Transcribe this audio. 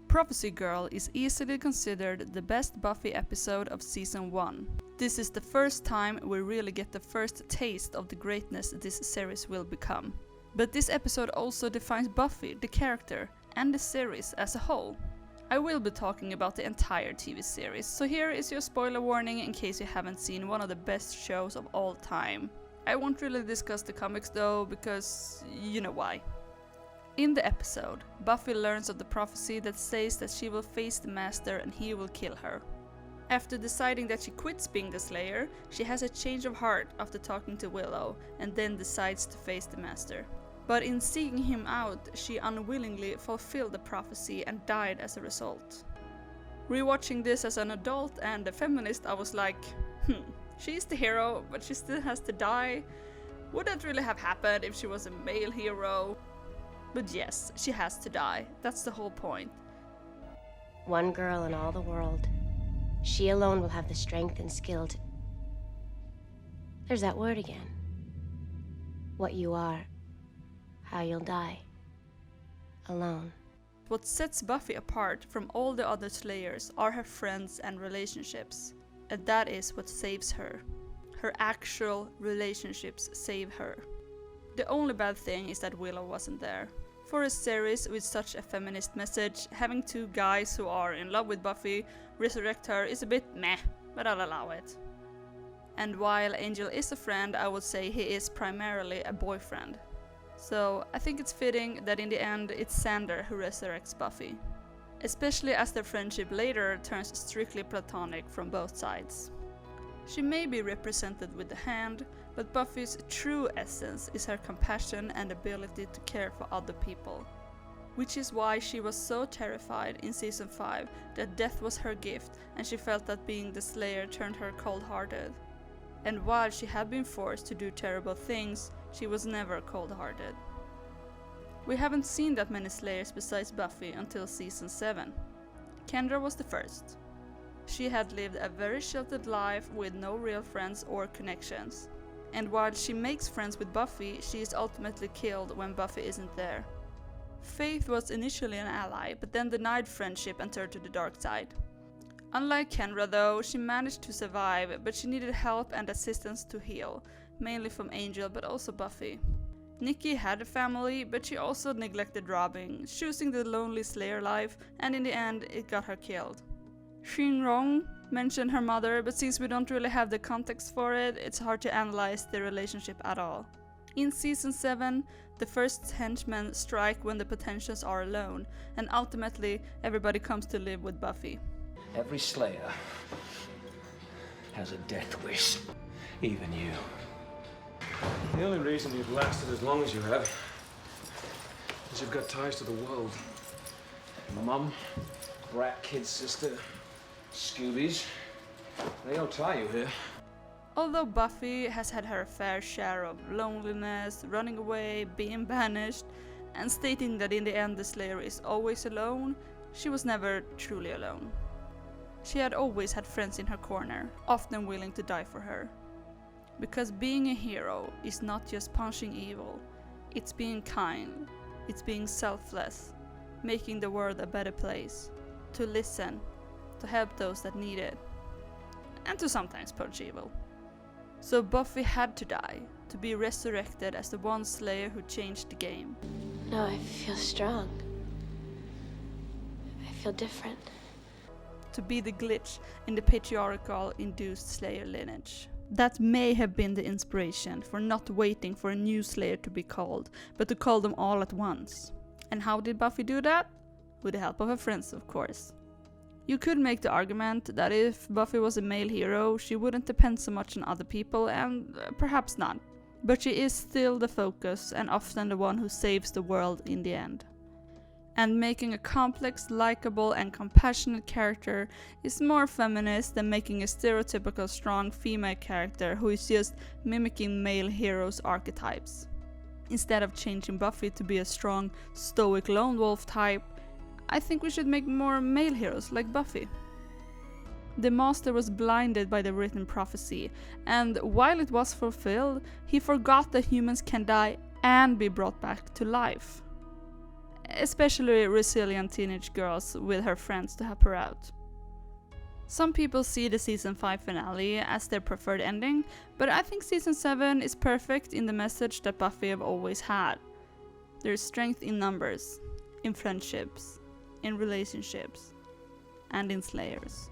Prophecy Girl is easily considered the best Buffy episode of season 1. This is the first time we really get the first taste of the greatness this series will become. But this episode also defines Buffy, the character, and the series as a whole. I will be talking about the entire TV series, so here is your spoiler warning in case you haven't seen one of the best shows of all time. I won't really discuss the comics though, because you know why. In the episode, Buffy learns of the prophecy that says that she will face the Master and he will kill her. After deciding that she quits being the Slayer, she has a change of heart after talking to Willow, and then decides to face the Master. But in seeking him out, she unwillingly fulfilled the prophecy and died as a result. Rewatching this as an adult and a feminist, I was like, she's the hero, but she still has to die? Would that really have happened if she was a male hero? But yes, she has to die. That's the whole point. One girl in all the world. She alone will have the strength and skill to... There's that word again. What you are, how you'll die. Alone. What sets Buffy apart from all the other Slayers are her friends and relationships. And that is what saves her. Her actual relationships save her. The only bad thing is that Willow wasn't there. For a series with such a feminist message, having two guys who are in love with Buffy resurrect her is a bit meh, but I'll allow it. And while Angel is a friend, I would say he is primarily a boyfriend. So I think it's fitting that in the end it's Xander who resurrects Buffy. Especially as their friendship later turns strictly platonic from both sides. She may be represented with the hand, but Buffy's true essence is her compassion and ability to care for other people. Which is why she was so terrified in season 5 that death was her gift and she felt that being the Slayer turned her cold-hearted. And while she had been forced to do terrible things, she was never cold-hearted. We haven't seen that many Slayers besides Buffy until season 7. Kendra was the first. She had lived a very sheltered life with no real friends or connections. And while she makes friends with Buffy, she is ultimately killed when Buffy isn't there. Faith was initially an ally, but then denied friendship and turned to the dark side. Unlike Kendra though, she managed to survive, but she needed help and assistance to heal, mainly from Angel but also Buffy. Nikki had a family, but she also neglected Robin, choosing the lonely Slayer life, and in the end it got her killed. Shinrong mentioned her mother, but since we don't really have the context for it, it's hard to analyze the relationship at all. In season 7, the first henchmen strike when the potentials are alone, and ultimately everybody comes to live with Buffy. Every Slayer has a death wish, even you. The only reason you've lasted as long as you have is you've got ties to the world. Mum, brat kid sister, Scoobies, they all tie you here. Although Buffy has had her fair share of loneliness, running away, being banished, and stating that in the end the Slayer is always alone, she was never truly alone. She had always had friends in her corner, often willing to die for her. Because being a hero is not just punching evil, it's being kind, it's being selfless, making the world a better place, to listen, to help those that need it, and to sometimes punch evil. So Buffy had to die, to be resurrected as the one Slayer who changed the game. No, I feel strong. I feel different. To be the glitch in the patriarchal induced Slayer lineage. That may have been the inspiration for not waiting for a new Slayer to be called, but to call them all at once. And how did Buffy do that? With the help of her friends, of course. You could make the argument that if Buffy was a male hero, she wouldn't depend so much on other people, and perhaps not. But she is still the focus and often the one who saves the world in the end. And making a complex, likable and compassionate character is more feminist than making a stereotypical strong female character who is just mimicking male heroes' archetypes. Instead of changing Buffy to be a strong, stoic lone wolf type, I think we should make more male heroes like Buffy. The master was blinded by the written prophecy, and while it was fulfilled, he forgot that humans can die and be brought back to life. Especially resilient teenage girls with her friends to help her out. Some people see the season 5 finale as their preferred ending, but I think season 7 is perfect in the message that Buffy have always had. There is strength in numbers, in friendships, in relationships, and in slayers.